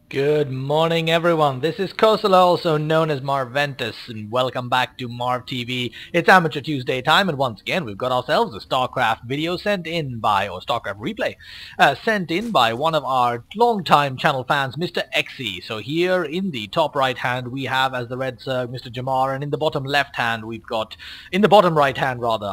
Good morning everyone, this is Kosala, also known as Marventus, and welcome back to Marv TV. It's Amateur Tuesday time, and once again we've got ourselves a Starcraft video sent in by, or Starcraft replay, sent in by one of our long-time channel fans, Mr. Xe. So here in the top right hand we have as the red Zerg, Mr. Jamar, and in the bottom left hand we've got, in the bottom right hand rather,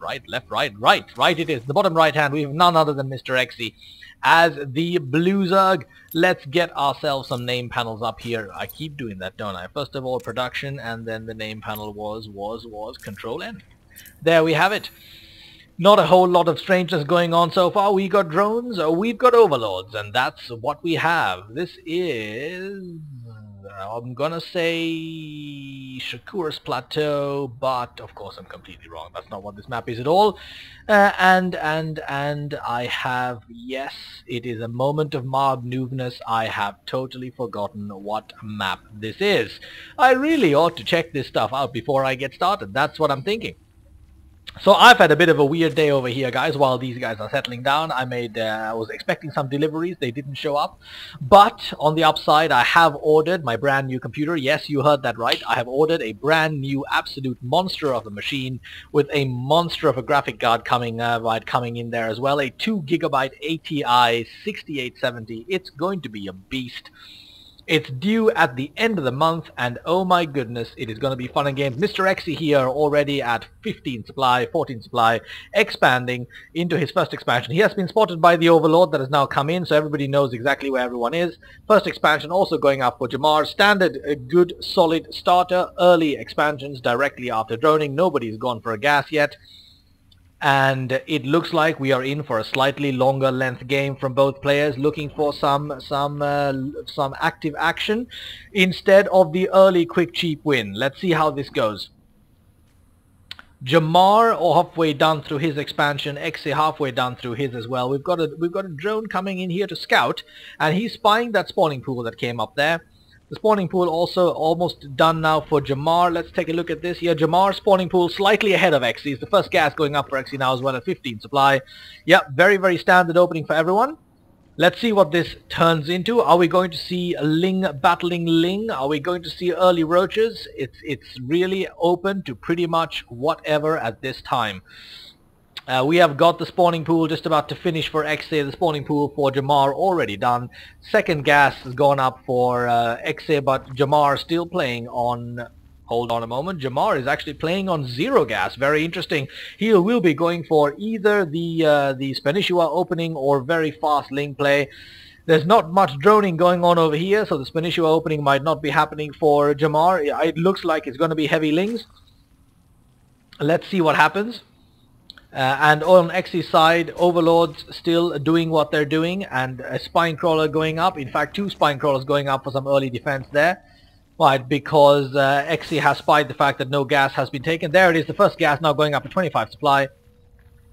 right it is, the bottom right hand we have none other than Mr. Xe as the blue Zerg. Let's get ourselves some name panels up here. I keep doing that, don't I? First of all, production, and then the name panel was Control N. There we have it. Not a whole lot of strangeness going on so far. We got drones, we've got overlords, and that's what we have. This is, I'm gonna say Shakur's Plateau, but of course I'm completely wrong. That's not what this map is at all. And I have, yes, it is a moment of Marv noobness. I have totally forgotten what map this is. I really ought to check this stuff out before I get started. That's what I'm thinking. So I've had a bit of a weird day over here, guys, while these guys are settling down. I was expecting some deliveries. They didn't show up. But on the upside, I have ordered my brand new computer. Yes, you heard that right. I have ordered a brand new absolute monster of a machine with a monster of a graphic card coming in there as well. A 2 gigabyte ATI 6870. It's going to be a beast. It's due at the end of the month, and oh my goodness, it is going to be fun and games. Mr. Xe here already at 15 supply, 14 supply, expanding into his first expansion. He has been spotted by the Overlord that has now come in, so everybody knows exactly where everyone is. First expansion also going up for Jamar. Standard, a good, solid starter. Early expansions directly after droning. Nobody's gone for a gas yet. And it looks like we are in for a slightly longer length game from both players, looking for some active action instead of the early quick cheap win. Let's see how this goes. Jamar halfway done through his expansion, Xe halfway done through his as well. We've got a drone coming in here to scout, and he's spying that spawning pool that came up there. The spawning pool also almost done now for Jamar. Let's take a look at this here. Jamar's spawning pool slightly ahead of Xe. It's the first gas going up for Xe now as well at 15 supply. Yep, very, very standard opening for everyone. Let's see what this turns into. Are we going to see Ling battling Ling? Are we going to see early roaches? It's really open to pretty much whatever at this time. We have got the spawning pool just about to finish for Xe, the spawning pool for Jamar already done. Second gas has gone up for Xe, but Jamar still playing on... Hold on a moment, Jamar is actually playing on 0 gas. Very interesting. He will be going for either the Spenishua opening or very fast Ling play. There's not much droning going on over here, so the Spenishua opening might not be happening for Jamar. It looks like it's going to be heavy Lings. Let's see what happens. And on Xe's side, Overlords still doing what they're doing, and a spine crawler going up. In fact, 2 spine crawlers going up for some early defense there. Right, because Xe has spied the fact that no gas has been taken. There it is, the first gas now going up to 25 supply.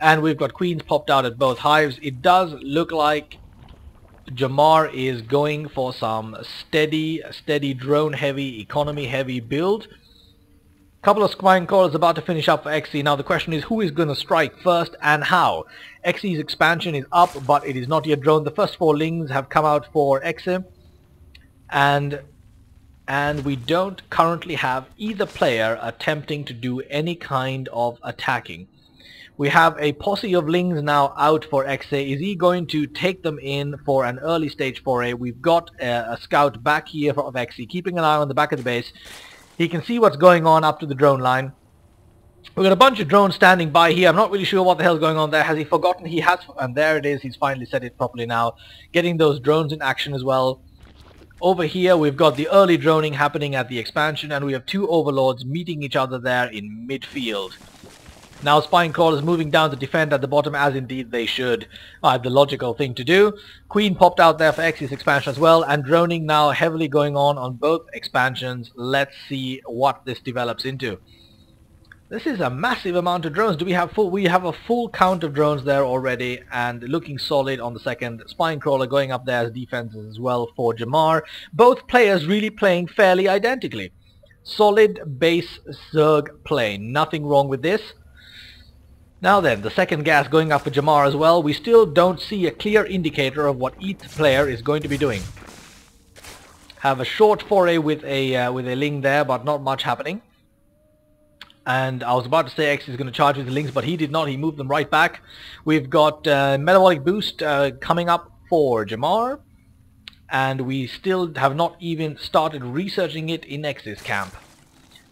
And we've got queens popped out at both hives. It does look like Jamar is going for some steady drone heavy, economy heavy build. Couple of spine crawlers about to finish up for Xe. Now the question is, who is going to strike first and how? Xe's expansion is up, but it is not yet drone. The first 4 Lings have come out for Xe. And we don't currently have either player attempting to do any kind of attacking. We have a posse of Lings now out for Xe. Is he going to take them in for an early stage foray? We've got a scout back here of Xe, keeping an eye on the back of the base. He can see what's going on up to the drone line. We've got a bunch of drones standing by here. I'm not really sure what the hell's going on there. Has he forgotten? He has, and there it is. He's finally said it properly now. Getting those drones in action as well. Over here we've got the early droning happening at the expansion, and we have 2 overlords meeting each other there in midfield. Now spine crawlers moving down to defend at the bottom, as indeed they should. The logical thing to do. Queen popped out there for Xe's expansion as well, and droning now heavily going on both expansions. Let's see what this develops into. This is a massive amount of drones. We have a full count of drones there already, and looking solid on the second. Spine crawler going up there as defenses as well for Jamar. Both players really playing fairly identically. Solid base Zerg play. Nothing wrong with this. Now then, the second gas going up for Jamar as well. We still don't see a clear indicator of what each player is going to be doing. have a short foray with a Ling there, but not much happening. And I was about to say X is going to charge with the Lings, but he did not. He moved them right back. We've got Metabolic Boost coming up for Jamar, and we still have not even started researching it in X's camp.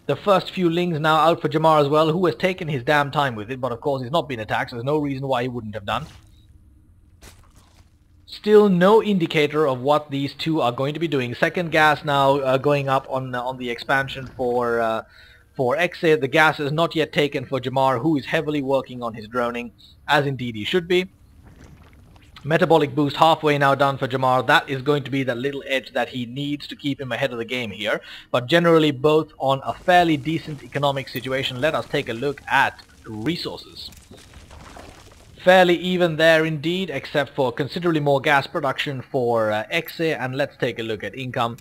The first few Lings now out for Jamar as well, who has taken his damn time with it, but of course he's not been attacked, so there's no reason why he wouldn't have done. Still no indicator of what these two are going to be doing. Second gas now going up on the expansion for Exe. The gas is not yet taken for Jamar, who is heavily working on his droning, as indeed he should be. Metabolic Boost halfway now done for Jamar. That is going to be that little edge that he needs to keep him ahead of the game here. But generally both on a fairly decent economic situation. Let us take a look at resources. Fairly even there indeed, except for considerably more gas production for Exe. And let's take a look at income.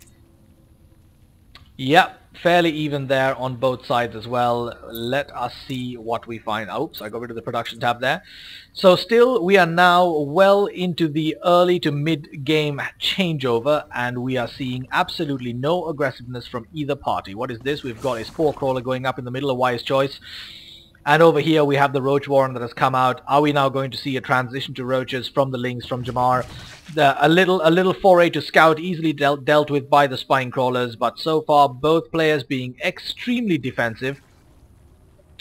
Yep, fairly even there on both sides as well. Let us see what we find. Oops, I got rid of the production tab there. So still, we are now well into the early to mid-game changeover, and we are seeing absolutely no aggressiveness from either party. What is this? We've got a Spore Crawler going up in the middle, a wise choice. And over here we have the Roach Warren that has come out. Are we now going to see a transition to Roaches from the Lings from Jamar? A little foray to Scout, easily dealt with by the Spine Crawlers, but so far both players being extremely defensive,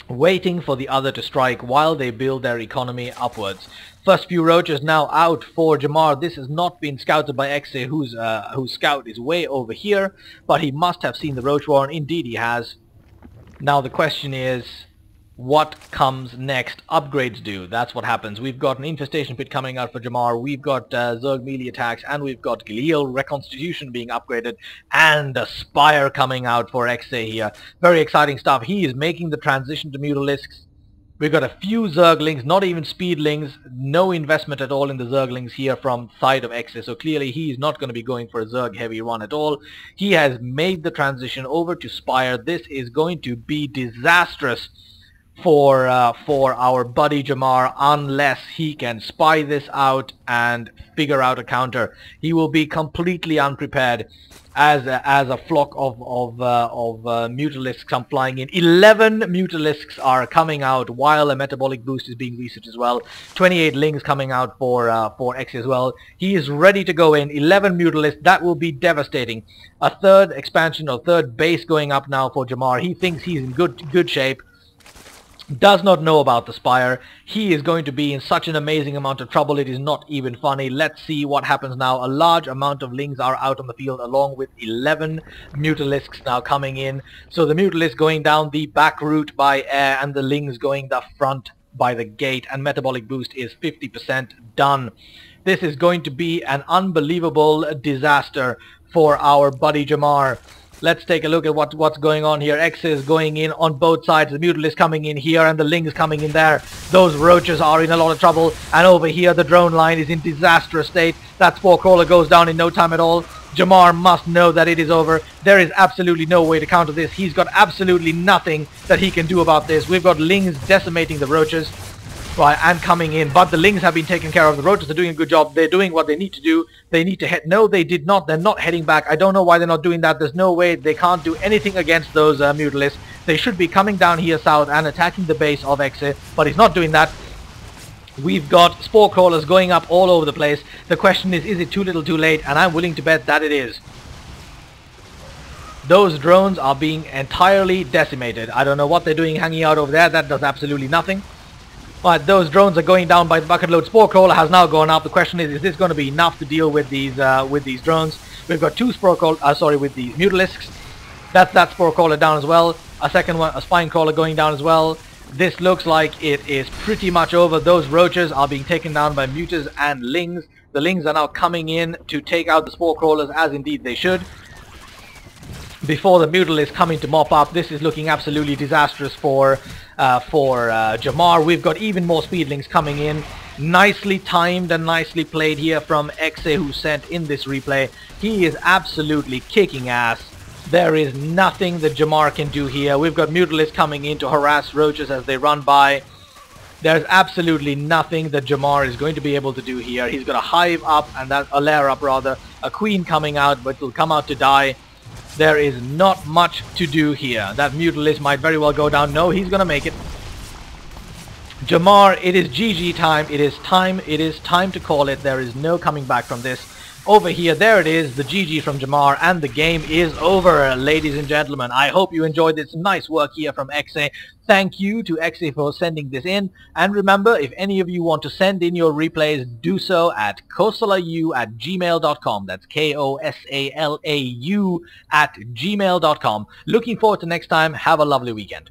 waiting for the other to strike while they build their economy upwards. First few Roaches now out for Jamar. This has not been scouted by Exe, whose scout is way over here, but he must have seen the Roach Warren. Indeed he has. Now the question is, what comes next? Upgrades do. That's what happens. We've got an Infestation Pit coming out for Jamar. We've got Zerg melee attacks, and we've got Glial Reconstitution being upgraded, and a Spire coming out for Exe here. Very exciting stuff. He is making the transition to Mutalisks. We've got a few Zerglings, not even Speedlings. No investment at all in the Zerglings here from side of Exe. So clearly he's not going to be going for a Zerg heavy run at all. He has made the transition over to Spire. This is going to be disastrous for our buddy Jamar, unless he can spy this out and figure out a counter. He will be completely unprepared as a flock of Mutalisks come flying in. 11 Mutalisks are coming out while a Metabolic Boost is being researched as well. 28 Lings coming out for X as well. He is ready to go in. 11 Mutalisks. That will be devastating. A third expansion or third base going up now for Jamar. He thinks he's in good shape. Does not know about the Spire. He is going to be in such an amazing amount of trouble, it is not even funny. Let's see what happens now. A large amount of Lings are out on the field, along with 11 Mutalisks now coming in. So the Mutalisk going down the back route by air, and the Lings going the front by the gate, and Metabolic Boost is 50% done. This is going to be an unbelievable disaster for our buddy Jamar. Let's take a look at what's going on here. X is going in on both sides. The Mutalisks coming in here, and the Lings coming in there. Those Roaches are in a lot of trouble. And over here, the drone line is in disastrous state. That Spore Crawler goes down in no time at all. Jamar must know that it is over. There is absolutely no way to counter this. He's got absolutely nothing that he can do about this. We've got Lings decimating the Roaches. Right, and coming in, but the Lings have been taken care of. The Roaches are doing a good job. They're doing what they need to do. They need to head. No, they did not. They're not heading back. I don't know why they're not doing that. There's no way. They can't do anything against those Mutalisks. They should be coming down here south and attacking the base of Exe, but he's not doing that. We've got Spore Crawlers going up all over the place. The question is it too little too late? And I'm willing to bet that it is. Those drones are being entirely decimated. I don't know what they're doing hanging out over there. That does absolutely nothing. But those drones are going down by the bucket load. Spore Crawler has now gone up. The question is this going to be enough to deal with these drones? We've got two Spore Crawler, with these Mutalisks. That's that Spore Crawler down as well. A second one, a Spine Crawler going down as well. This looks like it is pretty much over. Those Roaches are being taken down by Mutas and Lings. The Lings are now coming in to take out the Spore Crawlers, as indeed they should, before the Mutalisks coming to mop up. This is looking absolutely disastrous for Jamar. We've got even more Speedlings coming in. Nicely timed and nicely played here from Exe, who sent in this replay. He is absolutely kicking ass. There is nothing that Jamar can do here. We've got Mutalisks coming in to harass Roaches as they run by. There's absolutely nothing that Jamar is going to be able to do here. He's got a hive up, and a lair up rather, a queen coming out, but will come out to die. There is not much to do here. That Mutalisk might very well go down. No, he's gonna make it. Jamar, it is GG time. It is time to call it. There is no coming back from this. Over here, there it is, the GG from Jamar, and the game is over, ladies and gentlemen. I hope you enjoyed this nice work here from XA. Thank you to XA for sending this in. And remember, if any of you want to send in your replays, do so at kosalau@gmail.com. That's KOSALAU @gmail.com. Looking forward to next time. Have a lovely weekend.